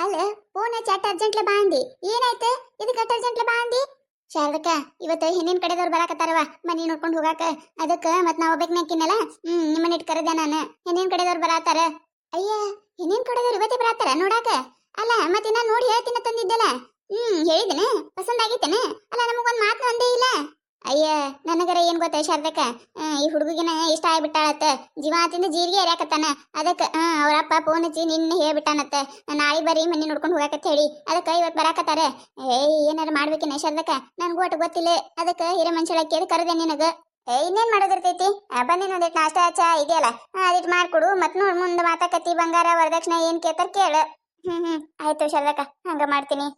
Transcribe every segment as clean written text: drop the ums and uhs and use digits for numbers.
ಅಲ್ಲ ಫೋನ್ ಹಚ್ಚಿ ಅಟ್ ಅರ್ಜೆಂಟ್ಲೆ ಬಾ ಅಂದಿ. ಏನಾಯ್ತು ಇದಕ್ಕೆ ಅಟ್ ಅರ್ಜೆಂಟ್ಲೆ ಬಾ ಅಂದಿ? ಶಾರದಕ್ಕ ಇವತ್ತು ಹೆಣ್ಣಿನ ಕಡೆದವ್ರು ಬರಾಕತ್ತಾರವ ಮನಿ ನೋಡ್ಕೊಂಡು ಹೋಗಾಕ. ಅದಕ್ಕೆ ಮತ್ ನಾ ಒಬ್ಬಕ್ನಾಕಿನಲ್ಲ ನಿಮ್ಮನ್ನ ಇಟ್ಟು ಕರೆದೆ ನಾನು. ಹೆಣ್ಣಿನ ಕಡೆದವ್ರು ಬರಾತಾರ. ಅಯ್ಯ, ಹೆಣ್ಣಿನ ಕಡೆದವ್ರು ಇವತ್ತೇ ಬರಾತಾರ ನೋಡಾಕ? ಅಲ್ಲ ಮತ್ತೆ ನಾ ನೋಡಿ ಹೇಳ್ತೀನ ತಂದಿದ್ದಲ್ಲ. ಹೇಳಿದನೆ ಪಸಂದ್ ಆಗೈತೇನೆ? ಅಲ್ಲ ನಮಗೊಂದ್ ಮಾತು ಅಂದೇ ಇಲ್ಲ. ಅಯ್ಯ, ನನಗರ ಏನ್ ಗೊತ್ತ ಶಾರದಕ್ಕ, ಈ ಹುಡುಗಿನ ಇಷ್ಟ ಆಗ್ಬಿಟ್ಟಾಳತ್ತ. ಜೀವಾತಿಂದ ಜೀರಿಗೆ ಎರ್ಯಾಕತ್ತಾನ. ಅದಕ್ಕ ಅವ್ರಪ್ಪ ಫೋನ್ ಹಚ್ಚಿ ನಿನ್ನೆ ಹೇಳ್ಬಿಟ್ಟಾನತ್ತ, ನಾಳೆ ಬರೀ ಮನಿ ನೋಡ್ಕೊಂಡು ಹೋಗಾಕತ್ತ ಹೇಳಿ. ಅದಕ್ಕ ಇವತ್ ಬರಾಕತ್ತಾರ. ಏನಾರ ಮಾಡ್ಬೇಕೇನ ಶಾರದಕ್ಕ? ನನ್ಗೂ ಒಟ್ಟು ಗೊತ್ತಿಲ್ಲ. ಅದಕ್ಕ ಹಿರೇ ಮನುಷ್ಯಳ ಕೇಳಿ ಕರೆದೆ ನಿನಗ. ಇನ್ನೇನ್ ಮಾಡೋದಿರ್ತೈತಿ? ಬಂದಿನ ಒಂದಿಟ್ಟು ನಾಷ್ಟ ಚಾ ಇದೆಯಲ್ಲ, ಅದಿಟ್ಟು ಮಾಡ್ಕೊಡು. ಮತ್ ನೋಡ್ ಮುಂದೆ ಮಾತಾಕತಿ ಬಂಗಾರ ವರದಕ್ಷಿಣೆ ಏನ್ ಕೇಳ್ತಾರ ಕೇಳು. ಆಯ್ತು ಶಾರದಕ್ಕ, ಹಂಗ ಮಾಡ್ತೀನಿ.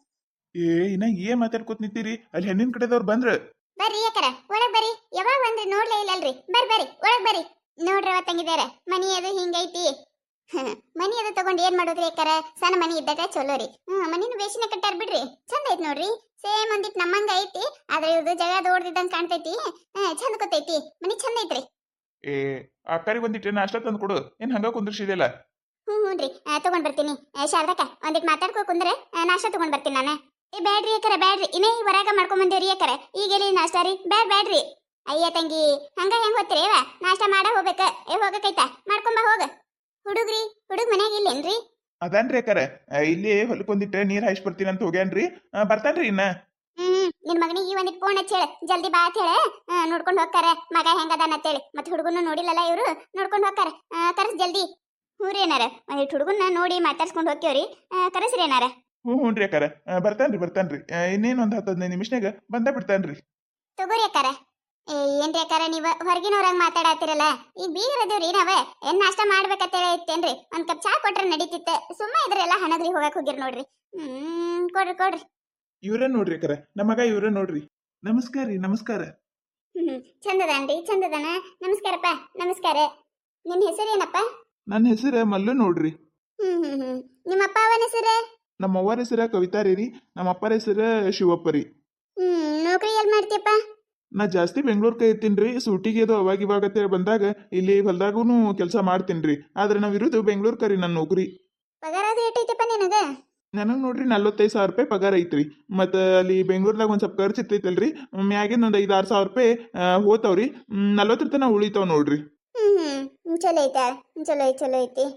ಇನ್ನ ಏನ್ ಮಾತಾಡ್ಕೊತ ನಿಂತೀರಿ? ಅಲ್ಲಿ ಹೆಣ್ಣಿನ ಕಡೆದವ್ರು ಬಂದ್ರ? ಬರ್ರಿ ಯಾಕರ ಒಳಗ್ ಬರ್ರಿ. ಯಾವಾಗ ಬಂದ್ರಿ ನೋಡ್ಲೇ ಇಲ್ಲಲ್ರಿ. ಬರ್ರಿ ಒಳಗ್ ಬರ್ರಿ. ನೋಡ್ರವ ತಂಗಿದಾರ ಮನಿ ಅದು ಹಿಂಗೈತಿ. ಮನಿ ಅದು ತಗೊಂಡ್ ಏನ್ ಮಾಡೋದ್ರಿ ಯಾಕರ? ಸಣ್ಣ ಮನಿ ಇದ್ದಾಗ ಚಲೋ ರೀ. ಮನಿನ ಬೇಸಿನ ಕಟ್ಟಾರ ಬಿಡ್ರಿ. ಚಂದ ಐತ್ ನೋಡ್ರಿ. ಸೇಮ್ ಒಂದಿಟ್ ನಮ್ಮಂಗ ಐತಿ. ಆದ್ರೆ ಇವ್ರದ್ದು ಜಗ ದೊಡ್ದಿದ್ದಂಗ ಕಾಣ್ತೈತಿ. ಚಂದ ಗೊತ್ತೈತಿ. ಮನಿ ಚಂದ ಐತ್ರಿ. ಅಕ್ಕರಿಗೆ ಒಂದಿಟ್ಟು ನಾಷ್ಟ ತಂದು ಕೊಡು. ಏನ್ ಹಂಗ ಕುಂದ್ರಿಸಿದೆಲ್ಲ? ಹ್ಞೂನ್ರಿ, ತಗೊಂಡ್ ಬರ್ತೀನಿ. ಶಾರದಕ್ಕ ಒಂದಿಟ್ ಮಾತಾಡ್ಕೋ ಕುಂದ್ರೆ ನಾಷ್ಟ ತಗೊಂಡ್ ಬರ್ತೀನಿ ನಾನು. ಬ್ಯಾಡ್ರಿ ಯಾಕರ ಬ್ಯಾಡ್ರಿ. ಇನ್ನೇ ಹೊರಗ ಮಾಡ್ಕೊಂಡ್ ಬಂದೇವ್ರಿ ಯಾಕರ. ಈಗೆಲ್ಲಿ ನಾಷ್ಟ ರೀ? ಬ್ಯಾಡ್ರಿ. ಅಯ್ಯ ತಂಗಿ, ಹಂಗ ಹೆಂಗ್ ಹೋಗ್ತೀರಿ? ನಾಷ್ಟ ಮಾಡ ಹೋಗ್ಬೇಕ. ಹೋಗಕೈತಾ ಮಾಡ್ಕೊಂಬ ಹೋಗ. ಹುಡುಗ್ ಮನ್ಯಾಗ ಇಲ್ಲೇನ್ರಿ? ಅದನ್ರಿ ಅಕ್ಕಾರ, ಇಲ್ಲಿ ಹೊಲಕ್ಕೊಂದಿಟ್ಟು ನೀರ್ ಹಾಯಿಸಿ ಬರ್ತೀನಿ ಅಂತ ಹೋಗ್ಯಾನ್ರಿ. ಬರ್ತಾನ್ರಿ ಇನ್ನ. ನಿನ್ ಮಗನಿಗೆ ಒಂದಿಟ್ ಫೋನ್ ಹಚ್ಚಿ ಹೇಳ, ಜಲ್ದಿ ಬಾ ಅಂತ ಹೇಳ. ನೋಡ್ಕೊಂಡು ಹೋಗ್ತಾರ ಮಗ ಹೆಂಗದಾನ ಅಂತೇಳಿ. ಮತ್ತೆ ಹುಡುಗನ್ನು ನೋಡಿಲ್ಲಲ್ಲ ಇವ್ರು, ನೋಡ್ಕೊಂಡು ಹೋಗ್ತಾರ. ಕರ್ಸ್ ಜಲ್ದಿ. ಹ್ಞೂರಿ ಏನಾರ ಒಂದಿಟ್ಟು ಹುಡುಗನ್ನ ನೋಡಿ ಮಾತಾಡ್ಸ್ಕೊಂಡು ಹೋಗ್ತೇವ್ರಿ. ಕರೆಸ್ರಿ ಏನಾರ. ಹ್ಞೂನ್ರಿ ಅಕ್ಕಾರ, ಬರ್ತಾನ್ರಿ. ಇನ್ನೇನು ಒಂದ್ 10-15 ನಿಮಿಷನಾಗ ಬಂದ ಬಿಡ್ತಾನ್ರಿ. ತಗೋರಿ ಅಕ್ಕಾರ. ಏನ್ರಿ ಅಕ್ಕಾರ, ನೀವ ಹೊರಗಿನವ್ರಾಗ ಮಾತಾಡತ್ತೀರಲ್ಲ? ಈಗ ಬೀಗರದೇವ್ರಿ ನಾವ. ಏನ್ ನಾಷ್ಟ ಮಾಡ್ಬೇಕಂತೇಳಿ ಐತೇನ್ರಿ? ಒಂದ್ ಕಪ್ ಚಾ ಕೊಟ್ರೆ ನಡೀತಿತ್ತ. ಸುಮ್ಮ ಇದ್ರೆಲ್ಲ ಹಣದ್ರಿ ಹೋಗಕ್ ಹೋಗಿರ್ ನೋಡ್ರಿ. ಕೊಡ್ರಿ. ಇವ್ರೇ ನೋಡ್ರಿ ಅಕ್ಕಾರ, ನಮ್ಮ ಮಗ ಇವ್ರೇ ನೋಡ್ರಿ. ನಮಸ್ಕಾರ ರೀ. ನಮಸ್ಕಾರ. ಚಂದದಾನ್ರಿ, ಚಂದದಾನ. ನಮಸ್ಕಾರಪ್ಪ, ನಮಸ್ಕಾರ. ನಿಮ್ ಹೆಸರೇನಪ್ಪ? ನನ್ನ ಹೆಸರು ಮಲ್ಲು ನೋಡ್ರಿ. ನಿಮ್ಮ ಅಪ್ಪ ಅವನ ಹೆಸರು? ನಮ್ಮ ಅವ್ವರ ಹೆಸರ ಕವಿತಾ ರೀ. ನಮ್ಮ ಅಪ್ಪರ ಹೆಸರು ಶಿವಪ್ಪ ರೀ. ನೌಕರಿ ಎಲ್ಲಿ ಮಾಡ್ತೀಯಪ್ಪ? ನಾ ಜಾಸ್ತಿ ಬೆಂಗ್ಳೂರ್ಕ ಇರ್ತೀನ್ರಿ. ಸೂಟಿಗೆ ಅದು ಅವಾಗ ಇವಾಗ ಅಂತೇಳಿ ಬಂದಾಗ ಇಲ್ಲಿ ಹೊಲ್ದಾಗೂ ಕೆಲಸ ಮಾಡ್ತೀನ್ರಿ. ಆದ್ರೆ ನಾವ್ ಇರೋದು ಬೆಂಗ್ಳೂರ್ಕ ರೀ. ನನ್ನ ನೌಕರಿ. ಪಗಾರ ಅದು ಎಷ್ಟೈತಪ್ಪ ನಿನಗ? ನನಗೆ ನೋಡ್ರಿ 45,000 ರೂಪಾಯಿ ಪಗಾರ ಐತ್ರಿ. ಮತ್ತು ಅಲ್ಲಿ ಬೆಂಗ್ಳೂರ್ದಾಗ ಒಂದು ಸ್ವಲ್ಪ ಖರ್ಚು ಇರ್ತೈತಲ್ರಿ, ಮ್ಯಾಗಿನ ಒಂದು 5-6 ಸಾವಿರ ರೂಪಾಯಿ ಹೋತಾವ್ರಿ. 40 ತನಕ ಉಳಿತಾವ್ ನೋಡ್ರಿ. ಚಲೋ ಐತಾ? ಚಲೋ ಐತಿ.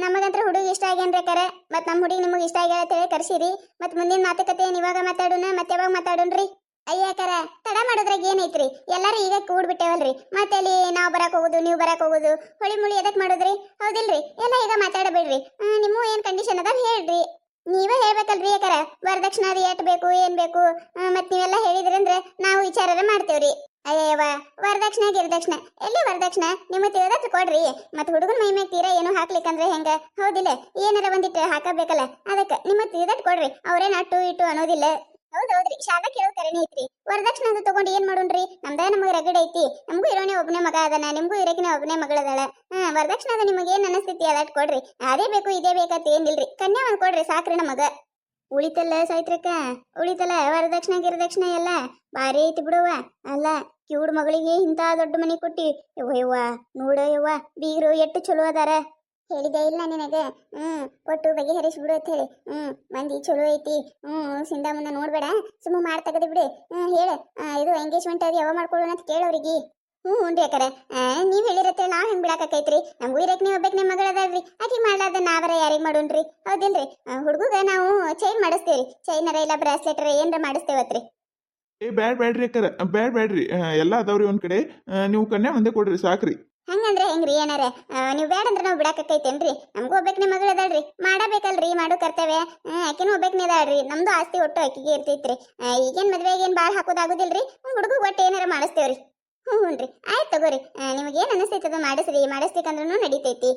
ನಮಗಂತ್ರ ಹುಡುಗ ಇಷ್ಟ ಆಗ್ಯಾನ್ರಿ ಅಕ್ಕಾರ. ಮತ್ ನಮ್ಮ ಹುಡುಗಿ ನಿಮಗೆ ಇಷ್ಟ ಆಗ್ಯಾಳ ಅಂತ ಹೇಳಿ ಕರ್ಸಿರಿ. ಮತ್ ಮುಂದಿನ ಮಾತುಕತೆ ಇವಾಗ ಮಾತಾಡೋಣ, ಮತ್ತೆ ಯಾವಾಗ ಮಾತಾಡೋಣ್ರಿ? ಅಯ್ಯಾಕಾರ ತಡ ಮಾಡೋದ್ರಾಗ ಏನೈತ್ರಿ? ಎಲ್ಲಾರು ಈಗ ಕೂಡ್ಬಿಟ್ಟೇವಲ್ರಿ. ಮತ್ತೆ ಅಲ್ಲಿ ನಾವು ಬರಕ್ ಹೋಗುದು, ನೀವು ಬರಕ್ ಹೋಗುದು, ಹೊಳಿ ಮುಳಿ ಎದಕ್ ಮಾಡೋದ್ರಿ? ಹೌದಿಲ್ರಿ? ಎಲ್ಲ ಈಗ ಮಾತಾಡಬೇಡ್ರಿ. ನಿಮ್ಮ ಏನ್ ಕಂಡೀಷನ್ ಅದಾವ ಹೇಳ್ರಿ. ನೀವೇ ಹೇಳ್ಬೇಕಲ್ರಿ ಯಾಕಾರ? ವರದಕ್ಷಿಣೆ ಅದು ಎಟ್ ಬೇಕು, ಏನ್ ಬೇಕು? ಮತ್ ನೀವೆಲ್ಲ ಹೇಳಿದ್ರಿ ಅಂದ್ರೆ ನಾವು ವಿಚಾರ ಮಾಡ್ತೇವ್ರಿ. ಅಯ್ಯವ್ವ, ವರದಕ್ಷಿಣೆ ಗಿರದಕ್ಷಿಣೆ ಎಲ್ಲಿ? ವರದಕ್ಷಿಣೆ ನಿಮಗೆ ತಿಳಿದತ್ರ ಕೊಡ್ರಿ. ಮತ್ ಹುಡುಗನ ಮೈ ಮ್ಯಾಗ ತೀರಾ ಏನು ಹಾಕ್ಲಿಕ್ಕಂದ್ರೆ ಹೆಂಗ? ಹೌದಿಲ್ಲ? ಏನಾರ ಒಂದಿಟ್ಟು ಹಾಕಬೇಕಲ್ಲ. ಅದಕ್ಕೆ ನಿಮಗೆ ತಿಳಿದಟ್ ಕೊಡ್ರಿ. ಅವ್ರೇನ್ ಅಟ್ಟು ಇಟ್ಟು ಅನ್ನೋದಿಲ್ಲ. ಹೌದ್ರಿ, ಶಾಲಾ ಕೇಳೋದ್ ಕರೆನೇ ಐತ್ರಿ. ವರದಕ್ಷಿಣೆ ಅಂತ ತಗೊಂಡು ಏನ್ ಮಾಡೋಣ್ರಿ? ನಮ್ಗೆ ರಗಡ್ ಐತಿ. ನಮಗೂ ಇರೋನೇ ಒಬ್ಬನೇ ಮಗ ಅದಾನ, ನಿಮ್ಗೂ ಇರಕಿನ ಒಬ್ಬನೇ ಮಗಳದಾಳ. ವರದಕ್ಷಿಣೆ ಅದ ನಿಮಗೆ ಏನ್ ಅನಸ್ತೈತಿ ಅದಟ್ ಕೊಡ್ರಿ. ಅದೇ ಬೇಕು ಇದೇ ಬೇಕಂತ ಏನಿಲ್ರಿ. ಕನ್ಯಾ ಒಂದ್ ಕೊಡ್ರಿ ಸಾಕ್ರಿ ನಮಗ. ಉಳಿತಲ್ಲ ಸಾಯ್ತ್ರಕ್ಕ, ಉಳಿತಲ್ಲ ವರದಕ್ಷಿಣೆ ಗಿರದಕ್ಷಿಣೆ ಎಲ್ಲ ಬಾರಿ ಐತಿ ಬಿಡುವ. ಅಲ್ಲ, ಕಿವುಡ್ ಮಗಳಿಗೆ ಇಂತ ದೊಡ್ಡ ಮನಿ ಕೊಟ್ಟಿ. ಯವ್ವ ನೋಡ ಯವ್ವ, ಬೀಗರು ಎಷ್ಟು ಚಲೋ ಅದಾರ. ಹೇಳಿದೆ ಇಲ್ಲ ನಿನಗೆ? ಕೊಟ್ಟು ಬಗೆಹರಿಸ್ಬಿಡು ಅಂತ ಹೇಳಿ. ಮಂದಿ ಚಲೋ ಐತಿ. ಸಿಂದ ಮುಂದೆ ನೋಡ್ಬೇಡ, ಸುಮ್ಮ ಮಾಡಿ ತೆಗದು ಬಿಡು. ಹೇಳ, ಇದು ಎಂಗೇಜ್ಮೆಂಟ್ ಅದು ಯಾವಾಗ ಮಾಡ್ಕೊಳ್ಳೋಣ ಅಂತ ಕೇಳೋರಿಗೆ. ಹ್ಞೂನ್ರಿ ಅಕ್ಕಾರ, ನೀವ್ ಹೇಳಿರತ್ತೆ ನಾವ್ ಹೆಂಗ್ ಬಿಡಾಕೈತ್ರಿ? ನಮಗೂ ಇರಕ್ ನೀವ್ ಒಬ್ಬಕ್ ನಿಮ್ಮ ಮಗಳದಾಳ್ರಿ. ಆಕಿ ಮಾಡ್ಲಾರ್ದ ನಾವರ ಯಾರಿಗ್ ಮಾಡೋಣ್ರಿ? ಹೌದಿಲ್ರಿ? ಹುಡುಗ ನಾವು ಚೈನ್ ಮಾಡಿಸ್ತೇವ್ರಿ. ಚೈನರ ಇಲ್ಲ ಬ್ರಾಸ್ಲೆಟರ ಏನ್ರ ಮಾಡಿಸ್ತೇವತ್ರಿ. ಬ್ಯಾಡ್ರಿ ಅಕ್ಕಾರ, ಬ್ಯಾಡ್ರಿ. ಎಲ್ಲ ಅದಾವ್ರಿ ಒಂದ್ ಕಡೆ. ನೀವು ಕನ್ಯಾ ಒಂದೇ ಕೊಡ್ರಿ ಸಾಕ್ರಿ. ಹಂಗಂದ್ರೆ ಹೆಂಗ್ರಿ ಏನಾರ? ನೀವು ಬೇಡಂದ್ರೆ ನಾವು ಬಿಡಾಕೈತೇನ್ರಿ? ನಮಗೂ ಒಬ್ಬಕ್ ನಿಮ್ಮ ಮಗಳು ಅದಾಳ್ರಿ, ಮಾಡಬೇಕಲ್ರಿ, ಮಾಡೋ ಕರ್ತವ್ಯ. ಆಕಿನೂ ಒಬ್ಬಕ್ನೇ ಅದಾಳ್ರಿ. ನಮ್ದು ಆಸ್ತಿ ಒಟ್ಟು ಆಕಿಗೆ ಇರ್ತೈತ್ರಿ. ಈಗೇನ್ ಮದ್ವೆಗೆ ಏನ್ ಬಾಳ್ ಹಾಕೋದಾಗುದಿಲ್ರಿ. ಹುಡುಗ ಒಟ್ಟು ಏನಾರ ಮಾಡಿಸ್ತೇವ್ರಿ. ಹ್ಞೂನ್ರಿ, ಆಯ್ತು ತಗೋರಿ. ನಿಮಗೇನು ಅನಿಸ್ತೈತದ ಮಾಡಿಸ್ಬೇಕಂದ್ರೂ ನಡೀತೈತಿ.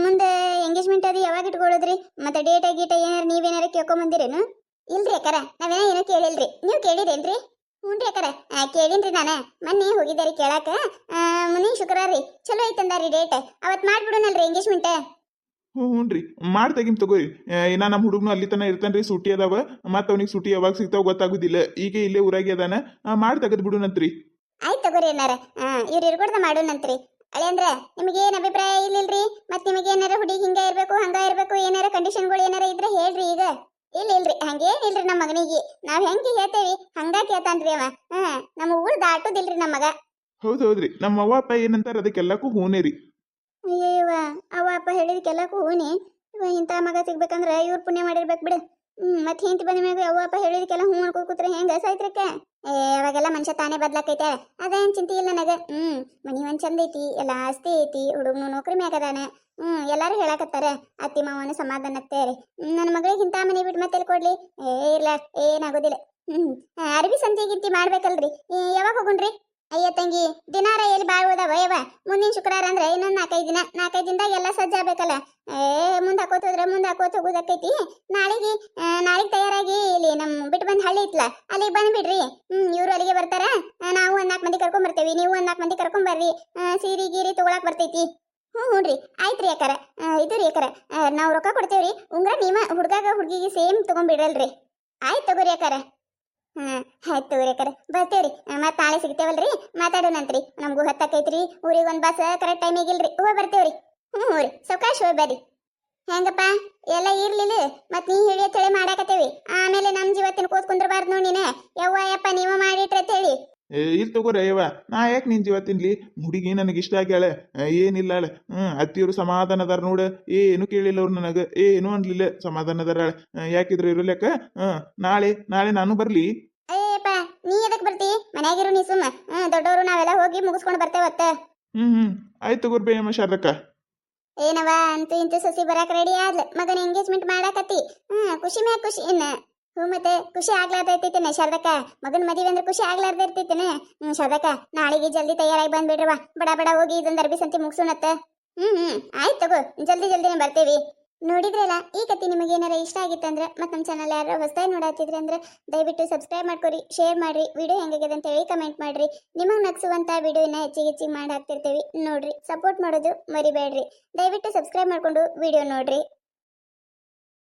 ಮುಂದೆ ಎಂಗೇಜ್ಮೆಂಟ್ ಅದು ಯಾವಾಗ ಇಟ್ಕೊಳ್ಳೋದ್ರಿ? ಮತ್ತೆ ಡೇಟ ಗೀಟ ಏನಾರ ನೀವೇನಾರ ಕೇಳ್ಕೊಂಬಂದಿರೇನು? ಇಲ್ರಿ ಅಕ್ಕಾರ, ನಾವೇನೋ ಕೇಳಿಲ್ರಿ. ನೀವು ಕೇಳಿರೇನ್ರಿ? ಹ್ಞೂನ್ರಿ ಅಕ್ಕಾರ, ಕೇಳಿನ್ರಿ ನಾನು. ಮೊನ್ನೆ ಹೋಗಿದ್ದಾರಿ ಕೇಳಾಕ. ಮುಂದಿನ ಶುಕ್ರವಾರ ರೀ. ಚಲೋ ಐತಂದಾರಿ ಡೇಟ್. ಅವತ್ತು ಮಾಡ್ಬಿಡೋಣಲ್ರಿ ಎಂಗೇಜ್ಮೆಂಟ್. ಹ್ಞೂನ್ರಿ, ಮಾಡಿ ತೆಗಿಮ್ ತಗೋರಿ. ಇನ್ನ ನಮ್ಮ ಹುಡುಗನು ಅಲ್ಲಿ ತನ ಇರ್ತಾನ್ರಿ. ಸೂಟಿ ಅದಾವ, ಮತ್ತೆ ಅವ್ನಿಗೆ ಸೂಟಿ ಯಾವಾಗ ಸಿಗ್ತಾವ ಗೊತ್ತಾಗುದಿಲ್ಲ. ಈಗ ಇಲ್ಲೇ ಊರಾಗೆ ಅದಾನ. ಮಾಡಿ ತೆಗೆದ್ ಬಿಡುನಂತ್ರಿ. ಆಯ್ತು ತಗೋರಿ ಏನಾರ. ಇವ್ರು ಇರ್ಕೊಡ್ದ ಮಾಡೋಣಂತ್ರಿ. ಅಳಿಯಂದ್ರ ನಿಮಗೆ ಏನ್ ಅಭಿಪ್ರಾಯ ಇಲ್ಲಿಲ್ರಿ ಮತ್ ನಿಮಗೆ ಏನಾರ ಹುಡುಗಿ ಹಿಂಗ ಇರ್ಬೇಕು ಹಂಗ ಇರ್ಬೇಕು ಏನಾರ ಕಂಡೀಷನ್ಗಳು ಏನಾರ ಇದ್ರೆ ಹೇಳ್ರಿ ಈಗ ಇಲ್ರಿ ಹಂಗೇನಿಲ್ರಿ ನಮ್ಮ ಮಗನಿಗೆ ನಾವ್ ಹೆಂಗ್ ಹೇಳ್ತೇವಿ ಹಂಗ ಕೇಳ್ತಾನ್ರಿ ಅವ ನಮ್ಮ ಊರ್ ದಾಟುದಿಲ್ರಿ ನಮ್ಮ ಮಗ ಹೌದ್ರಿ ನಮ್ಮ ಅವ್ವ ಅಪ್ಪ ಏನಂತಾರ ಅದಕ್ಕೆಲ್ಲಕ್ಕೂ ಹೂನೇ ರೀ. ಅಯ್ಯವ್ವ ಅವ ಅಪ್ಪ ಹೇಳಿದಕ್ಕೆಲ್ಲಕ್ಕೂ ಹೂನಿ ಇವ ಇಂಥ ಮಗ ಸಿಗ್ಬೇಕಂದ್ರ ಇವ್ರು ಪುಣ್ಯ ಮಾಡಿರ್ಬೇಕು ಬಿಡು ಮತ್ತೆ ಹೆಂಡತಿ ಬಂದ ಮ್ಯಾಗ ಅವ್ವ ಅಪ್ಪ ಹೇಳಿದಕ್ಕೆಲ್ಲ ಹೂ ಅನ್ಕೋ ಕೂತ್ರೆ ಹೆಂಗ ಸಾಯ್ತ್ರಕ್ಕ ಅವಾಗೆಲ್ಲ ಮನುಷ್ಯ ತಾನೇ ಬದ್ಲಾಕೈತೆ ಅದೇನ್ ಚಿಂತೆ ಇಲ್ಲ ನನಗ ಮನಿ ಒಂದ್ ಚಂದ ಐತಿ ಎಲ್ಲ ಆಸ್ತಿ ಐತಿ ಹುಡುಗನು ನೌಕರಿ ಮ್ಯಾಗ ಅದಾನ ಎಲ್ಲಾರು ಹೇಳಾಕತ್ತಾರ ಅತ್ತಿ ಮಾವನ ಸಮಾಧಾನ ಅತ್ತೇರಿ ನನ್ನ ಮಗಳಿಗೆ ಇಂಥ ಮನೆ ಬಿಟ್ಟು ಮತ್ತೆ ಕೊಡ್ಲಿ ಇಲ್ಲ ಏನಾಗೋದಿಲ್ಲ ಅರ್ಬಿ ಸಂತಿ ಗಿಂತಿ ಮಾಡ್ಬೇಕಲ್ರಿ ಯಾವಾಗ ಹೋಗುಣ್ರಿ ಅಯ್ಯ ತಂಗಿ ದಿನಾರ ಎಲ್ಲಿ ಬಾಳ್ ಹೋದವ ಯವ ಮುಂದಿನ ಶುಕ್ರವಾರ ಅಂದ್ರೆ ಇನ್ನೊಂದು 4-5 ದಿನದಾಗ ಎಲ್ಲ ಸಜ್ಜಾಗಬೇಕಲ್ಲ ಮುಂದೆ ಹಾಕೋತ ಹೋದ್ರೆ ಮುಂದೆ ಹಾಕೋತ ಹೋಗೋದಕ್ಕೈತಿ ನಾಳೆಗೆ ತಯಾರಾಗಿ ಇಲ್ಲಿ ಬಿಟ್ಟು ಬಂದ್ ಹಳ್ಳಿ ಇತ್ಲ ಅಲ್ಲಿಗೆ ಬಂದ್ಬಿಡ್ರಿ ಇವ್ರು ಅಲ್ಲಿಗೆ ಬರ್ತಾರ ನಾವು 4 ಮಂದಿ ಕರ್ಕೊಂಡ್ ಬರ್ತೇವಿ ನೀವು 4 ಮಂದಿ ಕರ್ಕೊಂಡ್ ಬರ್ರಿ ಸೀರೆ ಗೀರಿ ತಗೊಳಕ್ ಬರ್ತೈತಿ ಹ್ಞೂ ಆಯ್ತ್ರಿ ಯಾಕಾರ ಇದು ರೀ ಯಾಕಾರ ನಾವು ರೊಕ್ಕ ಕೊಡ್ತೇವ್ರಿ ಉಂಗ್ರ ನೀವ ಹುಡ್ಗಾಗ ಹುಡ್ಗಿಗೆ ಸೇಮ್ ತಗೊಂಡ್ಬಿಡಲ್ರಿ ಆಯ್ತು ತಗೋರಿ ಯಾಕಾರ ಆಯ್ತು ತಗೋರಿಕರ ಬರ್ತೇವ್ರಿ ಮತ್ತೆ ನಾಳೆ ಸಿಗ್ತೇವಲ್ರಿ ಮಾತಾಡೋಣಂತ್ರಿ ನಮಗೂ ಹತ್ತಕ್ಕೈತ್ರಿ ಊರಿಗೆ ಒಂದು ಬಸ್ ಕರೆಕ್ಟ್ ಟೈಮಿಗೆ ಇಲ್ರಿ ಹೋಗಿ ಬರ್ತೇವ್ರಿ ರೀ ಸಾವಕಾಶ ಹೋಗಿ ಬರ್ರಿ ಹೆಂಗಪ್ಪ ಎಲ್ಲ ಇರ್ಲಿಲ್ಲ ಮತ್ತೆ ನೀ ಹೇಳಿ ಅಂತೇಳಿ ಮಾಡಾಕತ್ತೇವಿ ಆಮೇಲೆ ನಮ್ಮ ಜೀವತ್ತಿನ ಕೂತ್ ಕುಂದ್ರಬಾರ್ದು ನೋಡಿ ನೀನೆ ಯಪ್ಪ ನೀವು ಮಾಡಿಟ್ರೆ ಅಂತೇಳಿ ಇಲ್ಲಿ ತಗೋರಿ ಅಯ್ಯವ ನಾ ಯಾಕೆ ನಿನ್ ಜೀವ ತಿನ್ಲಿ ಹುಡುಗಿ ನನಗೆ ಇಷ್ಟ ಆಗ್ಯಾಳೆ ಏನಿಲ್ಲ ಅತ್ತಿಯವರು ಸಮಾಧಾನ ಅದಾರ ನೋಡ ಏನು ಕೇಳಿಲ್ಲ ಅವ್ರು ನನಗೆ ಏನು ಅನ್ಲಿಲ್ಲ ಸಮಾಧಾನ ಅದಾರ ಯಾಕಿದ್ರು ಇರಲೆಕ್ಕ ನಾಳೆ ನಾನು ಬರ್ಲಿ ಅಯ್ಯಪ್ಪ ನೀ ಎದಕ್ ಬರ್ತಿ ಮನ್ಯಾಗಿರು ನೀ ಸುಮ್ಮ ದೊಡ್ಡವರು ನಾವೆಲ್ಲ ಹೋಗಿ ಮುಗಿಸ್ಕೊಂಡು ಬರ್ತೇವತ್ತ ಆಯ್ತು ತಗೋರ್ ಬೇಯಮ್ಮ ಶಾರದಕ್ಕ ಏನವ ಅಂತೂ ಇಂತೂ ಸಸಿ ಬರಾಕ್ ರೆಡಿ ಆದ್ಲ ಮಗನ ಎಂಗೇಜ್ಮೆಂಟ್ ಮಾಡಾಕತ್ತಿ ಖುಷಿ ಮ್ಯಾಗ ಖುಷಿ ಮತ್ತೆ ಖುಷಿ ಆಗ್ಲಾರ್ದೈತೈತೇನೆ ಶಾರದಕ್ಕ ಮಗನ ಮದುವೆ ಅಂದ್ರೆ ಖುಷಿ ಆಗ್ಲಾರ್ದ ಇರ್ತೈತೇನೆ ಶಾರದಕ್ಕ ನಾಳೆಗೆ ಜಲ್ದಿ ತಯಾರಾಗಿ ಬಂದ್ಬಿಡ್ರವ ಬಡ ಹೋಗಿ ಇದೊಂದು ಅರ್ಬಿ ಸಂತಿ ಮುಗಿಸೋಣತ್ತ ಆಯ್ತು ತಗೋ ಜಲ್ದಿನೇ ಬರ್ತೇವಿ ನೋಡಿದ್ರಲ್ಲ ಈ ಕತೆ ನಿಮಗೆ ಏನಾರ ಇಷ್ಟ ಆಗಿತ್ತಂದ್ರೆ ಮತ್ತೆ ನಮ್ಮ ಚಾನಲ್ ಯಾರು ಹೊಸದಾಗಿ ನೋಡಾತಿದ್ರಿ ಅಂದ್ರೆ ದಯವಿಟ್ಟು ಸಬ್ಸ್ಕ್ರೈಬ್ ಮಾಡ್ಕೊರಿ ಶೇರ್ ಮಾಡ್ರಿ ವಿಡಿಯೋ ಹೆಂಗಾಗಿದೆ ಅಂತ ಹೇಳಿ ಕಮೆಂಟ್ ಮಾಡ್ರಿ ನಿಮಗೆ ನಗಿಸುವಂಥ ವಿಡಿಯೋನ ಹೆಚ್ಚಿಗೆ ಮಾಡಿ ಹಾಕ್ತಿರ್ತೀವಿ ನೋಡ್ರಿ ಸಪೋರ್ಟ್ ಮಾಡೋದು ಮರಿಬೇಡ್ರಿ ದಯವಿಟ್ಟು ಸಬ್ಸ್ಕ್ರೈಬ್ ಮಾಡ್ಕೊಂಡು ವಿಡಿಯೋ ನೋಡ್ರಿ